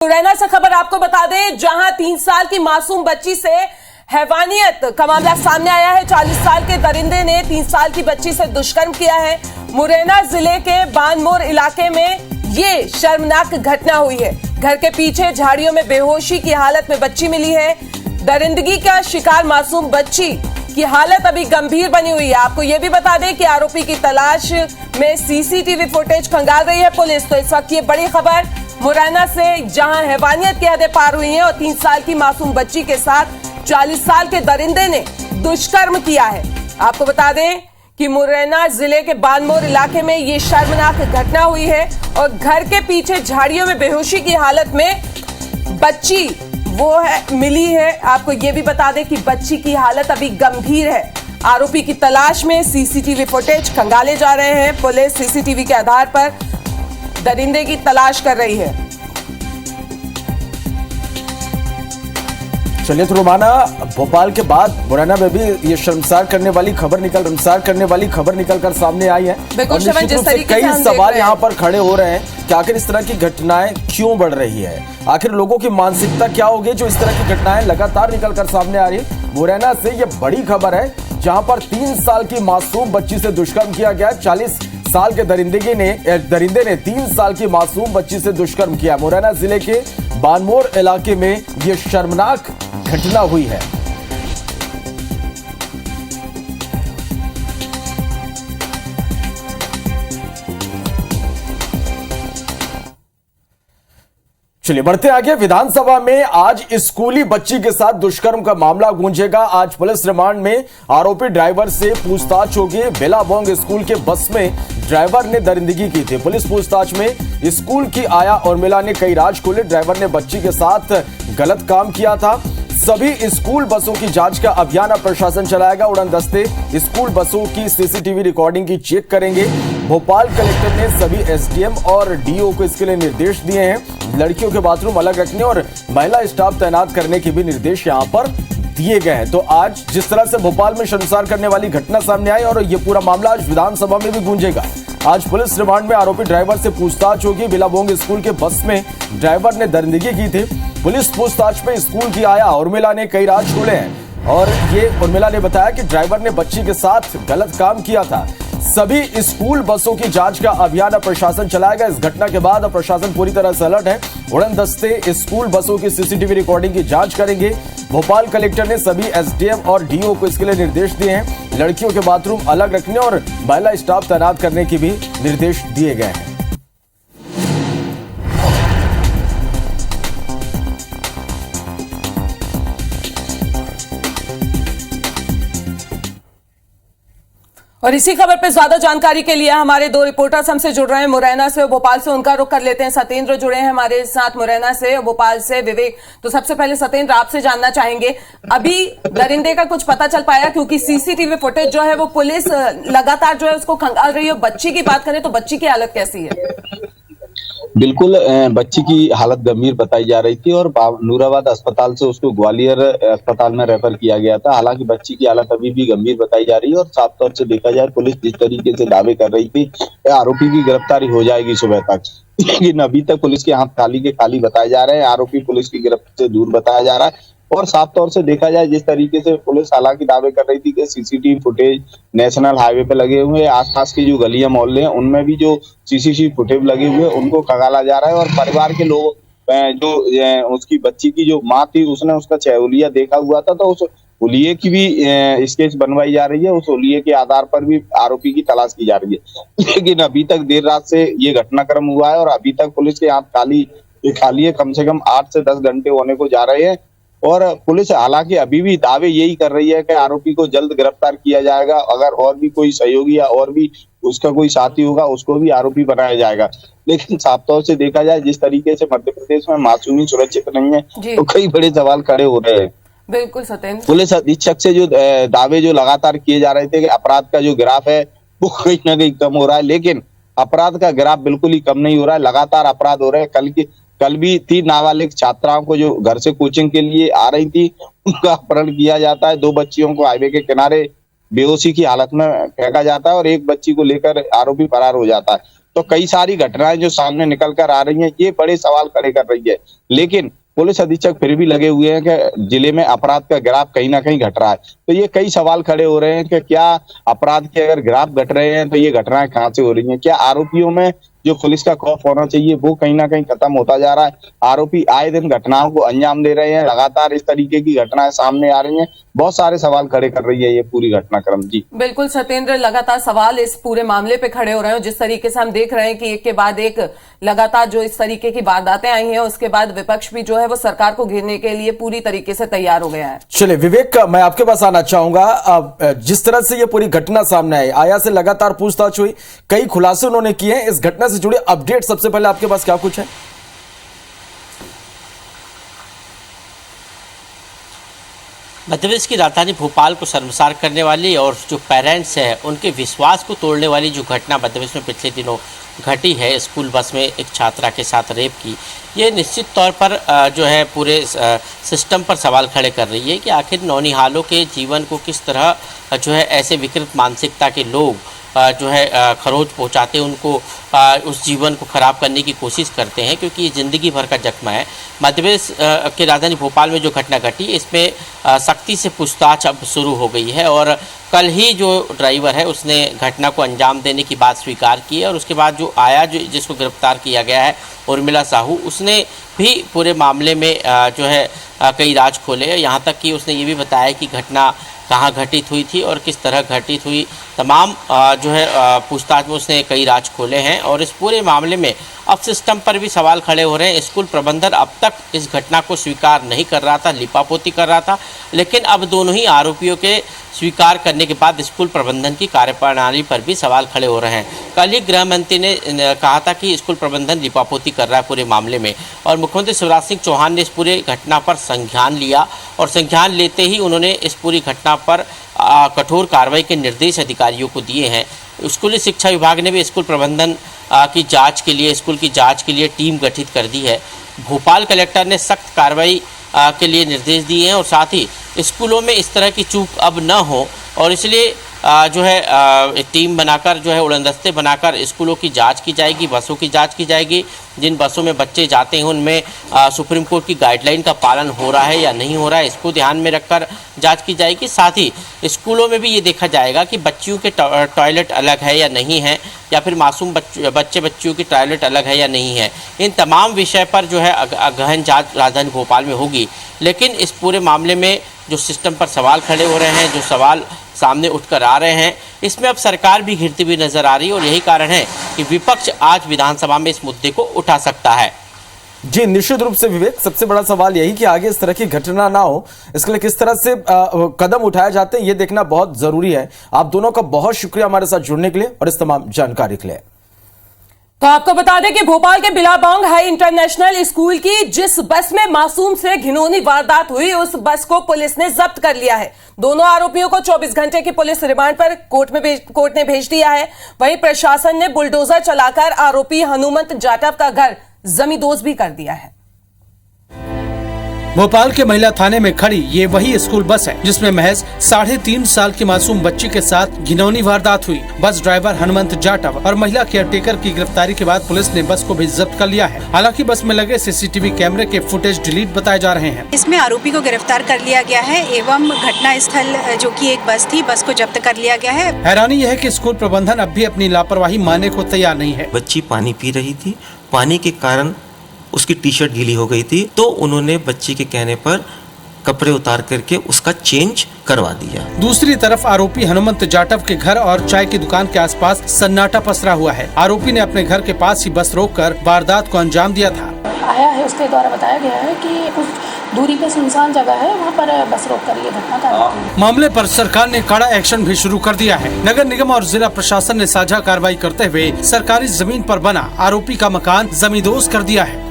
मुरैना से खबर आपको बता दें, जहां 3 साल की मासूम बच्ची से हैवानियत का मामला सामने आया है। 40 साल के दरिंदे ने 3 साल की बच्ची से दुष्कर्म किया है। मुरैना जिले के बानमोर इलाके में ये शर्मनाक घटना हुई है। घर के पीछे झाड़ियों में बेहोशी की हालत में बच्ची मिली है। दरिंदगी का शिकार मासूम बच्ची की हालत अभी गंभीर बनी हुई है। आपको यह भी बता दें कि आरोपी की तलाश में सीसीटीवी फुटेज खंगाल रही है पुलिस। तो इस वक्त ये बड़ी खबर मुरैना से, जहां हैवानियत की हदें पार हुई हैं और 3 साल की मासूम बच्ची के साथ 40 साल के दरिंदे ने दुष्कर्म किया है। आपको बता दें कि मुरैना जिले के बानमोर इलाके में ये शर्मनाक घटना हुई है और घर के पीछे झाड़ियों में बेहोशी की हालत में बच्ची मिली है। आपको ये भी बता दें कि बच्ची की हालत अभी गंभीर है। आरोपी की तलाश में सीसीटीवी फुटेज खंगाले जा रहे हैं। पुलिस सीसीटीवी के आधार पर दरिंदे की तलाश कर रही है। चलिए तो रोमाना, भोपाल के बाद मुरैना में भी ये शर्मसार करने वाली खबर निकल कर सामने आई है। और निश्चित रूप से कई सवाल यहाँ पर खड़े हो रहे हैं कि आखिर इस तरह की घटनाएं क्यों बढ़ रही है, आखिर लोगों की मानसिकता क्या होगी जो इस तरह की घटनाएं लगातार निकल कर सामने आ रही है। मुरैना से ये बड़ी खबर है, जहां पर 3 साल की मासूम बच्ची से दुष्कर्म किया गया। 40 साल के दरिंदे ने 3 साल की मासूम बच्ची से दुष्कर्म किया। मुरैना जिले के बानमोर इलाके में यह शर्मनाक घटना हुई है। चलिए बढ़ते आगे। विधानसभा में आज स्कूली बच्ची के साथ दुष्कर्म का मामला गूंजेगा। आज पुलिस रिमांड में आरोपी ड्राइवर से पूछताछ होगी। बेलाबोंग स्कूल के बस में ड्राइवर ने दरिंदगी की थी। पुलिस पूछताछ में स्कूल की आया उर्मिला ने कई राज खोले। ड्राइवर ने बच्ची के साथ गलत काम किया था। सभी स्कूल बसों की जांच का अभियान अब प्रशासन चलाएगा। उड़न दस्ते स्कूल बसों की सीसीटीवी रिकॉर्डिंग की चेक करेंगे। भोपाल कलेक्टर ने सभी एसडीएम और डीओ को इसके लिए निर्देश दिए हैं। लड़कियों के बाथरूम अलग रखने और महिला स्टाफ तैनात करने के भी निर्देश यहां पर दिए गए हैं। तो आज जिस तरह से भोपाल में शर्मसार करने वाली घटना सामने आई और यह पूरा मामला आज विधानसभा में भी गूंजेगा। आज पुलिस रिमांड में आरोपी ड्राइवर से पूछताछ होगी। बेलाबोंग स्कूल के बस में ड्राइवर ने दरिंदगी की थी। पुलिस पूछताछ में स्कूल की आया उर्मिला ने कई राज खोले हैं और ये उर्मिला ने बताया कि ड्राइवर ने बच्ची के साथ गलत काम किया था। सभी स्कूल बसों की जांच का अभियान अब प्रशासन चलाएगा। इस घटना के बाद अब प्रशासन पूरी तरह से अलर्ट है। उड़न दस्ते स्कूल बसों की सीसीटीवी रिकॉर्डिंग की जांच करेंगे। भोपाल कलेक्टर ने सभी एसडीएम और डीओ को इसके लिए निर्देश दिए हैं। लड़कियों के बाथरूम अलग रखने और महिला स्टाफ तैनात करने के भी निर्देश दिए गए हैं। और इसी खबर पे ज्यादा जानकारी के लिए हमारे 2 रिपोर्टर्स हमसे जुड़ रहे हैं, मुरैना से और भोपाल से। उनका रुख कर लेते हैं। सत्येंद्र जुड़े हैं हमारे साथ मुरैना से और भोपाल से विवेक। तो सबसे पहले सत्येंद्र, आपसे जानना चाहेंगे, अभी दरिंदे का कुछ पता चल पाया? क्योंकि सीसीटीवी फुटेज जो है वो पुलिस लगातार जो है उसको खंगाल रही है। बच्ची की बात करें तो बच्ची की हालत कैसी है? बिल्कुल, बच्ची की हालत गंभीर बताई जा रही थी और नूराबाद अस्पताल से उसको ग्वालियर अस्पताल में रेफर किया गया था। हालांकि बच्ची की हालत अभी भी गंभीर बताई जा रही है और साफ तौर से देखा जाए, पुलिस जिस तरीके से दावे कर रही थी आरोपी की गिरफ्तारी हो जाएगी सुबह तक, लेकिन अभी तक पुलिस के हाथ खाली के खाली बताए जा रहे हैं। आरोपी पुलिस की गिरफ्त से दूर बताया जा रहा है और साफ तौर से देखा जाए, जिस तरीके से पुलिस हालांकि दावे कर रही थी कि सीसीटीवी फुटेज नेशनल हाईवे पे लगे हुए हैं, आसपास की जो गलियां मोहल्ले हैं उनमें भी जो सीसीटीवी फुटेज लगे हुए हैं उनको खंगाला जा रहा है। और परिवार के लोग जो उसकी बच्ची की जो माँ थी उसने उसका छहुलिया देखा हुआ था, तो उस हुलिये की भी स्केच बनवाई जा रही है। उस हुलिये के आधार पर भी आरोपी की तलाश की जा रही है। लेकिन अभी तक देर रात से ये घटनाक्रम हुआ है और अभी तक पुलिस के हाथ खाली है। कम से कम 8 से 10 घंटे होने को जा रहे हैं और पुलिस हालांकि अभी भी दावे यही कर रही है कि आरोपी को जल्द गिरफ्तार किया जाएगा। अगर और भी कोई सहयोगी या और भी उसका कोई साथी होगा उसको भी आरोपी बनाया जाएगा। लेकिन साफ तौर से देखा जाए, जिस तरीके से मध्य प्रदेश में मासूमी सुरक्षित नहीं है तो कई बड़े सवाल खड़े हो रहे हैं। बिल्कुल सत्येंद्र, पुलिस अधीक्षक से जो दावे जो लगातार किए जा रहे थे कि अपराध का जो ग्राफ है वो कहीं ना कहीं कम हो रहा है, लेकिन अपराध का ग्राफ बिल्कुल ही कम नहीं हो रहा है। लगातार अपराध हो रहे हैं। कल भी 3 नाबालिग छात्राओं को जो घर से कोचिंग के लिए आ रही थी उनका अपहरण किया जाता है। 2 बच्चियों को हाईवे के किनारे बेहोशी की हालत में फेंका जाता है और एक बच्ची को लेकर आरोपी फरार हो जाता है। तो कई सारी घटनाएं जो सामने निकल कर आ रही हैं, ये बड़े सवाल खड़े कर रही है। लेकिन पुलिस अधीक्षक फिर भी लगे हुए हैं कि जिले में अपराध का ग्राफ कहीं ना कहीं घट रहा है। तो ये कई सवाल खड़े हो रहे हैं कि क्या अपराध के अगर ग्राफ घट रहे हैं तो ये घटनाएं कहाँ से हो रही हैं? क्या आरोपियों में जो पुलिस का खौफ होना चाहिए वो कहीं ना कहीं खत्म होता जा रहा है? आरोपी आए दिन घटनाओं को अंजाम दे रहे हैं, लगातार इस तरीके की घटनाएं सामने आ रही हैं। बहुत सारे सवाल खड़े कर रही है ये पूरी घटनाक्रम। जी बिल्कुल सत्येंद्र, लगातार सवाल इस पूरे मामले पे खड़े हो रहे हैं। जिस तरीके से हम देख रहे हैं कि एक के बाद एक लगातार जो इस तरीके की वारदातें आई हैं, उसके बाद विपक्ष भी जो है वो सरकार को घेरने के लिए पूरी तरीके से तैयार हो गया है। चलिए विवेक, मैं आपके पास आना चाहूंगा। जिस तरह से ये पूरी घटना सामने आई, आया से लगातार पूछताछ हुई, कई खुलासे उन्होंने किए हैं। इस घटना से जुड़े अपडेट सबसे पहले आपके पास क्या कुछ है? मध्य प्रदेश की राजधानी भोपाल को शर्मसार करने वाली और जो पेरेंट्स हैं उनके विश्वास को तोड़ने वाली जो घटना मध्य प्रदेश में पिछले दिनों घटी है, स्कूल बस में एक छात्रा के साथ रेप की, ये निश्चित तौर पर जो है पूरे सिस्टम पर सवाल खड़े कर रही है कि आखिर नौनिहालों के जीवन को किस तरह जो है ऐसे विकृत मानसिकता के लोग जो है खरोच पहुंचाते उनको उस जीवन को ख़राब करने की कोशिश करते हैं, क्योंकि ये ज़िंदगी भर का जख्म है। मध्य प्रदेश के राजधानी भोपाल में जो घटना घटी, इसमें सख्ती से पूछताछ अब शुरू हो गई है और कल ही जो ड्राइवर है उसने घटना को अंजाम देने की बात स्वीकार की है और उसके बाद जो आया जिसको गिरफ्तार किया गया है उर्मिला साहू, उसने भी पूरे मामले में जो है कई राज खोले। यहाँ तक कि उसने ये भी बताया कि घटना कहाँ घटित हुई थी और किस तरह घटित हुई। तमाम जो है पूछताछ में उसने कई राज खोले हैं और इस पूरे मामले में अब सिस्टम पर भी सवाल खड़े हो रहे हैं। स्कूल प्रबंधन अब तक इस घटना को स्वीकार नहीं कर रहा था, लिपापोती कर रहा था, लेकिन अब दोनों ही आरोपियों के स्वीकार करने के बाद स्कूल प्रबंधन की कार्यप्रणाली पर भी सवाल खड़े हो रहे हैं। कल ही गृह मंत्री ने कहा था कि स्कूल प्रबंधन लिपापोती कर रहा है पूरे मामले में, और मुख्यमंत्री शिवराज सिंह चौहान ने इस पूरे घटना पर संज्ञान लिया और संज्ञान लेते ही उन्होंने इस पूरी घटना पर कठोर कार्रवाई के निर्देश अधिकारियों को दिए हैं। स्कूली शिक्षा विभाग ने भी स्कूल प्रबंधन की जांच के लिए, स्कूल की जांच के लिए टीम गठित कर दी है। भोपाल कलेक्टर ने सख्त कार्रवाई के लिए निर्देश दिए हैं और साथ ही स्कूलों में इस तरह की चूक अब न हो और इसलिए जो है टीम बनाकर जो है उड़नदस्ते बनाकर स्कूलों की जांच की जाएगी, बसों की जांच की जाएगी। जिन बसों में बच्चे जाते हैं उनमें सुप्रीम कोर्ट की गाइडलाइन का पालन हो रहा है या नहीं हो रहा है, इसको ध्यान में रखकर जांच की जाएगी। साथ ही स्कूलों में भी ये देखा जाएगा कि बच्चियों के टॉयलेट अलग है या नहीं है, या फिर मासूम बच्चियों की टॉयलेट अलग है या नहीं है। इन तमाम विषय पर जो है गहन जांच राजधानी भोपाल में होगी। लेकिन इस पूरे मामले में जो सिस्टम पर सवाल खड़े हो रहे हैं, जो सवाल सामने उठकर आ रहे हैं, इसमें अब सरकार भी घिरती हुई नजर आ रही है और यही कारण है कि विपक्ष आज विधानसभा में इस मुद्दे को उठा सकता है। जी निश्चित रूप से विवेक, सबसे बड़ा सवाल यही कि आगे इस तरह की घटना ना हो, इसके लिए किस तरह से कदम उठाए जाते हैं ये देखना बहुत जरूरी है। आप दोनों का बहुत शुक्रिया हमारे साथ जुड़ने के लिए और इस तमाम जानकारी के लिए। तो आपको बता दें कि भोपाल के बिलाबोंग हाई इंटरनेशनल स्कूल की जिस बस में मासूम से घिनौनी वारदात हुई, उस बस को पुलिस ने जब्त कर लिया है। दोनों आरोपियों को 24 घंटे की पुलिस रिमांड पर कोर्ट ने भेज दिया है। वहीं प्रशासन ने बुलडोजर चलाकर आरोपी हनुमंत जाटव का घर जमींदोज भी कर दिया है। भोपाल के महिला थाने में खड़ी ये वही स्कूल बस है जिसमें महज 3.5 साल की मासूम बच्ची के साथ घिनौनी वारदात हुई। बस ड्राइवर हनुमंत जाटव और महिला केयरटेकर की गिरफ्तारी के बाद पुलिस ने बस को भी जब्त कर लिया है। हालांकि बस में लगे सीसीटीवी कैमरे के फुटेज डिलीट बताए जा रहे हैं। इसमें आरोपी को गिरफ्तार कर लिया गया है एवं घटना स्थल जो कि एक बस थी, बस को जब्त कर लिया गया है। हैरानी यह है कि स्कूल प्रबंधन अब भी अपनी लापरवाही मानने को तैयार नहीं है। बच्ची पानी पी रही थी, पानी के कारण उसकी टी शर्ट गीली हो गई थी, तो उन्होंने बच्ची के कहने पर कपड़े उतार करके उसका चेंज करवा दिया। दूसरी तरफ आरोपी हनुमंत जाटव के घर और चाय की दुकान के आसपास सन्नाटा पसरा हुआ है। आरोपी ने अपने घर के पास ही बस रोककर वारदात को अंजाम दिया था। आया है, उसके द्वारा बताया गया है कि कुछ दूरी पे सुनसान जगह है, वहाँ पर बस रोककर ये घटना कर। मामले पर सरकार ने कड़ा एक्शन भी शुरू कर दिया है। नगर निगम और जिला प्रशासन ने साझा कार्रवाई करते हुए सरकारी जमीन पर बना आरोपी का मकान जमींदोज कर दिया है।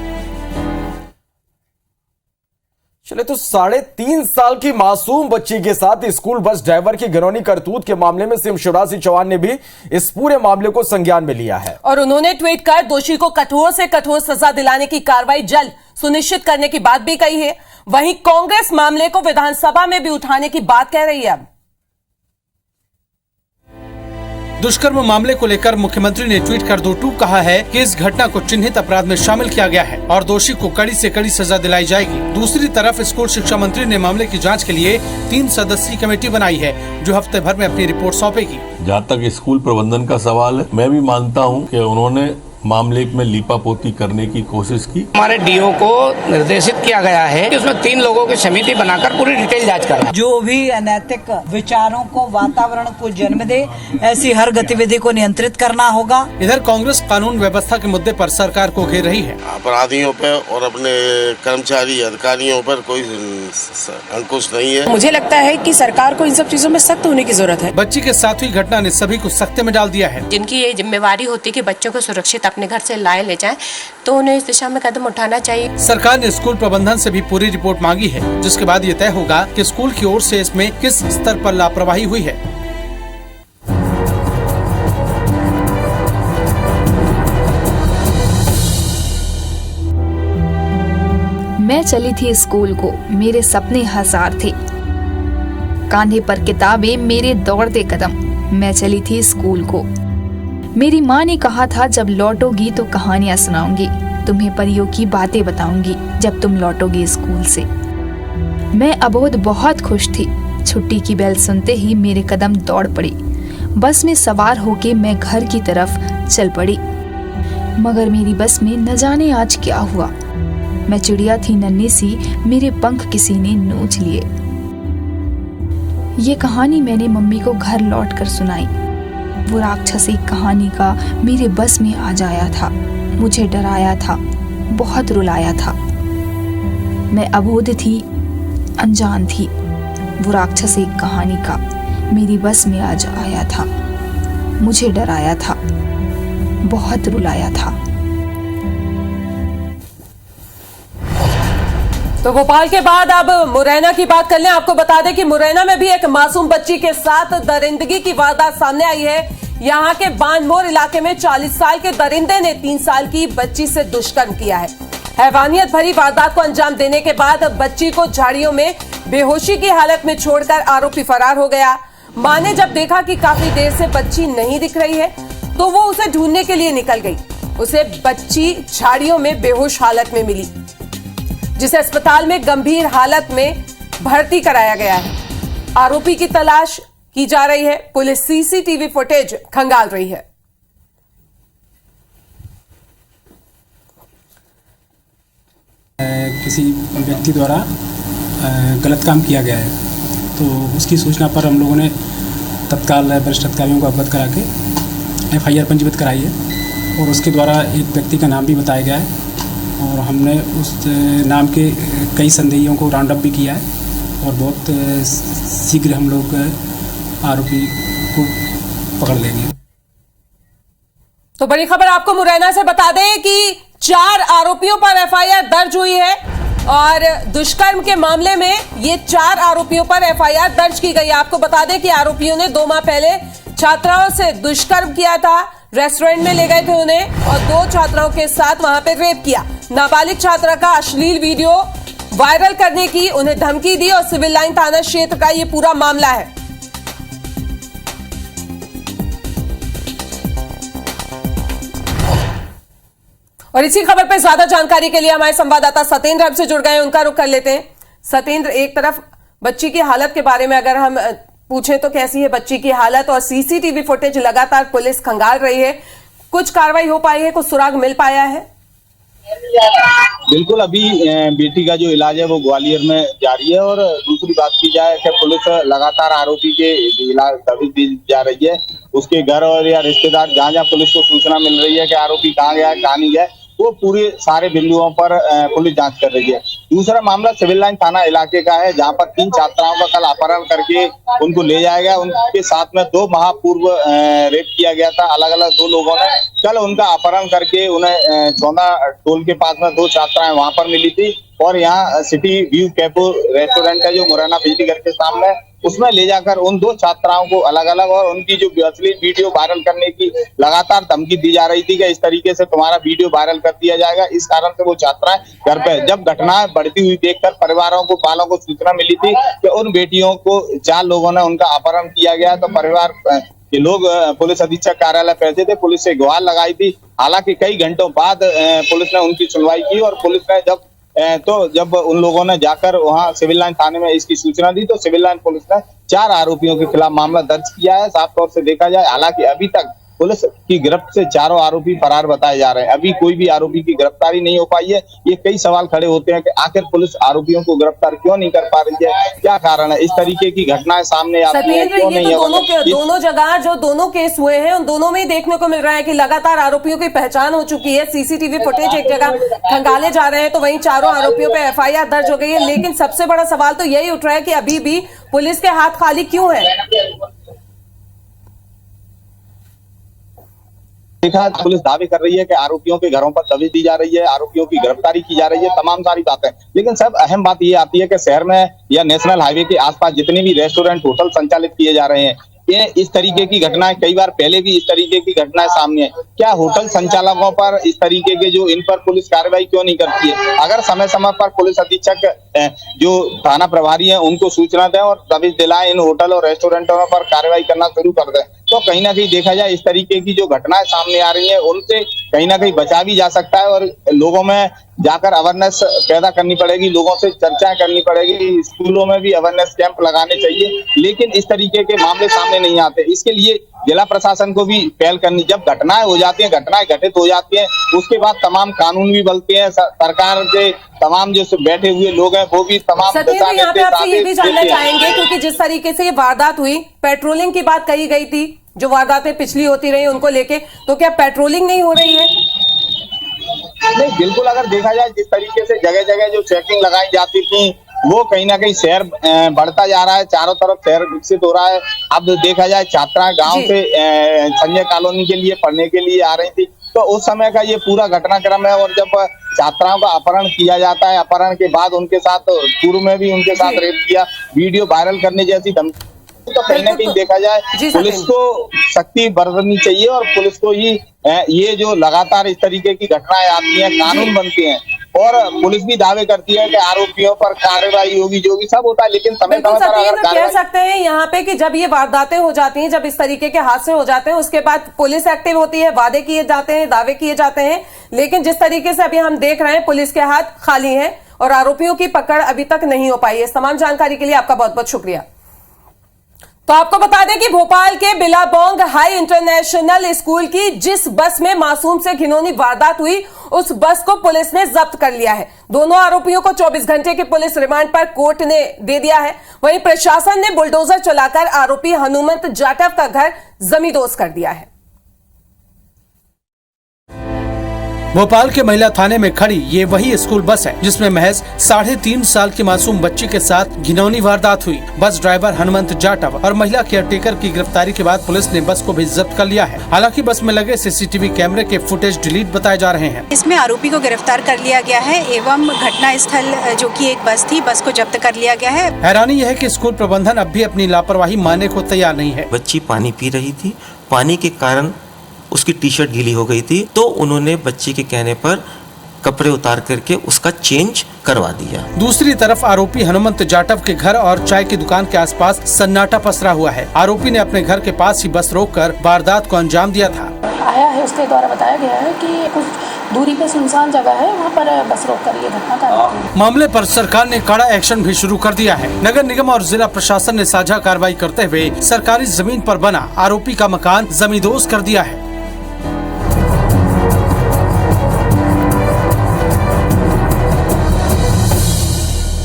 चले तो 3.5 साल की मासूम बच्ची के साथ स्कूल बस ड्राइवर की घिनौनी करतूत के मामले में सीएम शिवराज सिंह चौहान ने भी इस पूरे मामले को संज्ञान में लिया है और उन्होंने ट्वीट कर दोषी को कठोर से कठोर सजा दिलाने की कार्रवाई जल्द सुनिश्चित करने की बात भी कही है। वहीं कांग्रेस मामले को विधानसभा में भी उठाने की बात कह रही है। अब दुष्कर्म मामले को लेकर मुख्यमंत्री ने ट्वीट कर दो टूक कहा है कि इस घटना को चिन्हित अपराध में शामिल किया गया है और दोषी को कड़ी से कड़ी सजा दिलाई जाएगी। दूसरी तरफ स्कूल शिक्षा मंत्री ने मामले की जांच के लिए 3 सदस्यीय कमेटी बनाई है जो हफ्ते भर में अपनी रिपोर्ट सौंपेगी। जहाँ तक स्कूल प्रबंधन का सवाल है, मैं भी मानता हूँ कि उन्होंने मामले में लीपापोती करने की कोशिश की। हमारे डीओ को निर्देशित किया गया है कि उसमें 3 लोगों की समिति बनाकर पूरी डिटेल जांच करना। जो भी अनैतिक विचारों को, वातावरण को जन्म दे, ऐसी हर गतिविधि को नियंत्रित करना होगा। इधर कांग्रेस कानून व्यवस्था के मुद्दे पर सरकार को घेर रही है। अपराधियों पे और अपने कर्मचारी अधिकारियों पर कोई अंकुश नहीं है। मुझे लगता है कि सरकार को इन सब चीजों में सख्त होने की जरूरत है। बच्ची के साथ हुई घटना ने सभी को सख्ते में डाल दिया है। जिनकी ये जिम्मेवारी होती है कि बच्चों को सुरक्षित अपने घर से लाए ले जाएं, तो उन्हें इस दिशा में कदम उठाना चाहिए। सरकार ने स्कूल प्रबंधन से भी पूरी रिपोर्ट मांगी है, जिसके बाद ये तय होगा कि स्कूल की ओर से इसमें किस स्तर पर लापरवाही हुई है। मैं चली थी स्कूल को, मेरे सपने हजार थे, कांधे पर किताबें, मेरे दौड़ते कदम। मैं चली थी स्कूल को। मेरी माँ ने कहा था जब लौटोगी तो कहानियां सुनाऊंगी, तुम्हें परियों की बातें बताऊंगी जब तुम लौटोगे स्कूल से। मैं अबोध बहुत खुश थी। छुट्टी की बेल सुनते ही मेरे कदम दौड़ पड़ी। बस में सवार होके मैं घर की तरफ चल पड़ी, मगर मेरी बस में न जाने आज क्या हुआ। मैं चिड़िया थी नन्ही सी, मेरे पंख किसी ने नोच लिए। ये कहानी मैंने मम्मी को घर लौट कर सुनाई। वो राक्षसी कहानी का मेरे बस में आ जाया था, मुझे डराया था, बहुत रुलाया था। मैं अबोध थी, अनजान थी। वो राक्षसी कहानी का मेरी बस में आज आया था, मुझे डराया था, बहुत रुलाया था। तो भोपाल के बाद अब मुरैना की बात कर लें। आपको बता दें कि मुरैना में भी एक मासूम बच्ची के साथ दरिंदगी की वारदात सामने आई है। यहां के बांधमोर इलाके में 40 साल के दरिंदे ने 3 साल की बच्ची से दुष्कर्म किया है। हैवानियत भरी वारदात को अंजाम देने के बाद बच्ची को झाड़ियों में बेहोशी की हालत में छोड़कर आरोपी फरार हो गया। मां ने जब देखा कि काफी देर से बच्ची नहीं दिख रही है तो वो उसे ढूंढने के लिए निकल गई। उसे बच्ची झाड़ियों में बेहोश हालत में मिली, जिसे अस्पताल में गंभीर हालत में भर्ती कराया गया है। आरोपी की तलाश की जा रही है। पुलिस सीसीटीवी फुटेज खंगाल रही है। किसी व्यक्ति द्वारा गलत काम किया गया है, तो उसकी सूचना पर हम लोगों ने तत्काल वरिष्ठ अधिकारियों को अवगत करा के FIR पंजीबद्ध कराई है और उसके द्वारा एक व्यक्ति का नाम भी बताया गया है और हमने उस नाम के कई संदेहियों को राउंड अप भी किया है और बहुत शीघ्र हम लोग आरोपी को पकड़ लेंगे। तो बड़ी खबर आपको मुरैना से बता दें कि 4 आरोपियों पर FIR दर्ज हुई है और दुष्कर्म के मामले में ये 4 आरोपियों पर FIR दर्ज की गई। आपको बता दें कि आरोपियों ने 2 माह पहले छात्राओं से दुष्कर्म किया था। रेस्टोरेंट में ले गए थे उन्हें और 2 छात्राओं के साथ वहां पे रेप किया। नाबालिग छात्रा का अश्लील वीडियो वायरल करने की उन्हें धमकी दी और सिविल लाइन थाना क्षेत्र का ये पूरा मामला है। और इसी खबर पर ज्यादा जानकारी के लिए हमारे संवाददाता सतेंद्र हमसे जुड़ गए हैं, उनका रुख कर लेते हैं। सतेंद्र, एक तरफ बच्ची की हालत के बारे में अगर हम पूछे तो कैसी है बच्ची की हालत, और सीसीटीवी फुटेज लगातार पुलिस खंगाल रही है, कुछ कार्रवाई हो पाई है, कुछ सुराग मिल पाया है? बिल्कुल, अभी बेटी का जो इलाज है वो ग्वालियर में जारी है और दूसरी बात की जाए कि पुलिस लगातार आरोपी के इलाज दबिश दी जा रही है। उसके घर और या रिश्तेदार जहाँ जहाँ पुलिस को सूचना मिल रही है कि आरोपी कहाँ गया कहाँ नहीं गया, वो पूरे सारे बिंदुओं पर पुलिस जांच कर रही है। दूसरा मामला सिविल लाइन थाना इलाके का है, जहां पर 3 छात्राओं का कल अपहरण करके उनको ले जाया गया। उनके साथ में 2 माह पूर्व रेप किया गया था। अलग अलग 2 लोगों ने कल उनका अपहरण करके उन्हें चौंदा टोल के पास में 2 छात्राएं वहां पर मिली थी और यहाँ सिटी व्यू कैफे रेस्टोरेंट है जो मुरैना बिजली घर के सामने, उसमें ले जाकर उन 2 छात्राओं को अलग अलग और उनकी जो अश्लील वीडियो वायरल करने की लगातार धमकी दी जा रही थी कि इस तरीके से तुम्हारा वीडियो वायरल कर दिया जाएगा। इस कारण से वो छात्राएं घर पे, जब घटना बढ़ती हुई देखकर परिवारों को बालों को सूचना मिली थी कि उन बेटियों को 4 लोगों ने उनका अपहरण किया गया, तो परिवार कि लोग पुलिस अधीक्षक कार्यालय पहुंचे थे, पुलिस से गुहार लगाई थी। हालांकि कई घंटों बाद पुलिस ने उनकी सुनवाई की और पुलिस ने जब उन लोगों ने जाकर वहां सिविल लाइन थाने में इसकी सूचना दी तो सिविल लाइन पुलिस ने 4 आरोपियों के खिलाफ मामला दर्ज किया है। साफ तौर से देखा जाए, हालांकि अभी तक पुलिस की गिरफ्त से चारों आरोपी फरार बताए जा रहे हैं। अभी कोई भी आरोपी की गिरफ्तारी नहीं हो पाई है। ये कई सवाल खड़े होते हैं कि आखिर पुलिस आरोपियों को गिरफ्तार क्यों नहीं कर पा रही है, क्या कारण है? इस तरीके की घटनाएं सामने आती हैं, क्यों नहीं है? दोनों जगह जो दोनों केस हुए हैं उन दोनों में देखने को मिल रहा है कि लगातार आरोपियों की पहचान हो चुकी है। सीसीटीवी फुटेज एक जगह खंगाले जा रहे हैं तो वहीं चारों आरोपियों पे FIR दर्ज हो गई है। लेकिन सबसे बड़ा सवाल तो यही उठ रहा है कि अभी भी पुलिस के हाथ खाली क्यों है? देखा, पुलिस दावे कर रही है कि आरोपियों के घरों पर दबिश दी जा रही है, आरोपियों की गिरफ्तारी की जा रही है, तमाम सारी बातें। लेकिन सब अहम बात ये आती है कि शहर में या नेशनल हाईवे के आसपास जितने भी रेस्टोरेंट, होटल संचालित किए जा रहे हैं, ये इस तरीके की घटनाएं कई बार पहले भी इस तरीके की घटनाएं सामने है। क्या होटल संचालकों पर इस तरीके के इन पर पुलिस कार्रवाई क्यों नहीं करती है? अगर समय समय पर पुलिस अधीक्षक जो थाना प्रभारी है उनको सूचना दें और दबिश दिलाएं, इन होटल और रेस्टोरेंटों पर कार्रवाई करना शुरू कर दें, तो कहीं ना कहीं देखा जाए इस तरीके की जो घटनाएं सामने आ रही है उनसे कहीं ना कहीं बचा भी जा सकता है और लोगों में जाकर अवेयरनेस पैदा करनी पड़ेगी, लोगों से चर्चाएं करनी पड़ेगी, स्कूलों में भी अवेयरनेस कैंप लगाने चाहिए। लेकिन इस तरीके के मामले सामने नहीं आते। इसके लिए जिला प्रशासन को भी पहल करनी। जब घटनाएं हो जाती हैं, घटनाएं घटित हो जाती हैं, उसके बाद तमाम कानून भी बनते हैं, सरकार के तमाम जो बैठे हुए लोग हैं वो भी तमाम यहाँ पे आपसे ये भी जानना चाहेंगे क्योंकि जिस तरीके से ये वारदात हुई, पेट्रोलिंग की बात कही गई थी, जो वारदातें पिछली होती रही उनको लेके, तो क्या पेट्रोलिंग नहीं हो रही है? नहीं, बिल्कुल। अगर देखा जाए जिस तरीके से जगह जगह जो चेकिंग लगाई जाती थी वो कहीं ना कहीं शहर बढ़ता जा रहा है, चारों तरफ शहर विकसित हो रहा है। अब देखा जाए छात्राएं गांव से संजय कॉलोनी के लिए पढ़ने के लिए आ रही थी, तो उस समय का ये पूरा घटनाक्रम है। और जब छात्राओं का अपहरण किया जाता है, अपहरण के बाद उनके साथ पूर्व में भी उनके साथ रेप किया, वीडियो वायरल करने जैसी धमकी, तो कहीं ना कहीं देखा जाए पुलिस को सख्ती बरतनी चाहिए और पुलिस को ही ये जो लगातार इस तरीके की घटनाएं आती हैं, कानून बनते हैं और पुलिस भी दावे करती है कि आरोपियों पर कार्रवाई होगी, जो भी सब होता है, लेकिन समय समय पर कह सकते हैं यहाँ पे कि जब ये वारदातें हो जाती हैं, जब इस तरीके के हादसे हो जाते हैं, उसके बाद पुलिस एक्टिव होती है, वादे किए जाते हैं, दावे किए जाते हैं, लेकिन जिस तरीके से अभी हम देख रहे हैं पुलिस के हाथ खाली हैं और आरोपियों की पकड़ अभी तक नहीं हो पाई है। इस तमाम जानकारी के लिए आपका बहुत बहुत शुक्रिया। तो आपको बता दें कि भोपाल के बिलाबोंग हाई इंटरनेशनल स्कूल की जिस बस में मासूम से घिनौनी वारदात हुई, उस बस को पुलिस ने जब्त कर लिया है। दोनों आरोपियों को 24 घंटे के पुलिस रिमांड पर कोर्ट ने दे दिया है। वहीं प्रशासन ने बुलडोजर चलाकर आरोपी हनुमंत जाटव का घर जमींदोज कर दिया है। भोपाल के महिला थाने में खड़ी ये वही स्कूल बस है जिसमें महज 3.5 साल की मासूम बच्ची के साथ घिनौनी वारदात हुई। बस ड्राइवर हनुमंत जाटव और महिला केयरटेकर की गिरफ्तारी के बाद पुलिस ने बस को भी जब्त कर लिया है। हालांकि बस में लगे सीसीटीवी कैमरे के फुटेज डिलीट बताए जा रहे हैं। इसमें आरोपी को गिरफ्तार कर लिया गया है एवं घटना स्थल जो कि एक बस थी, बस को जब्त कर लिया गया है। हैरानी यह है कि स्कूल प्रबंधन अब भी अपनी लापरवाही मानने को तैयार नहीं है। बच्ची पानी पी रही थी, पानी के कारण उसकी टी शर्ट गीली हो गई थी, तो उन्होंने बच्ची के कहने पर कपड़े उतार करके उसका चेंज करवा दिया। दूसरी तरफ आरोपी हनुमंत जाटव के घर और चाय की दुकान के आसपास सन्नाटा पसरा हुआ है। आरोपी ने अपने घर के पास ही बस रोककर वारदात को अंजाम दिया था। आया है, उसके द्वारा बताया गया है कि कुछ दूरी पे सुनसान जगह है, वहाँ पर बस रोक कर ये घटना कर। मामले पर सरकार ने कड़ा एक्शन भी शुरू कर दिया है। नगर निगम और जिला प्रशासन ने साझा कार्रवाई करते हुए सरकारी जमीन पर बना आरोपी का मकान जमींदोज कर दिया है।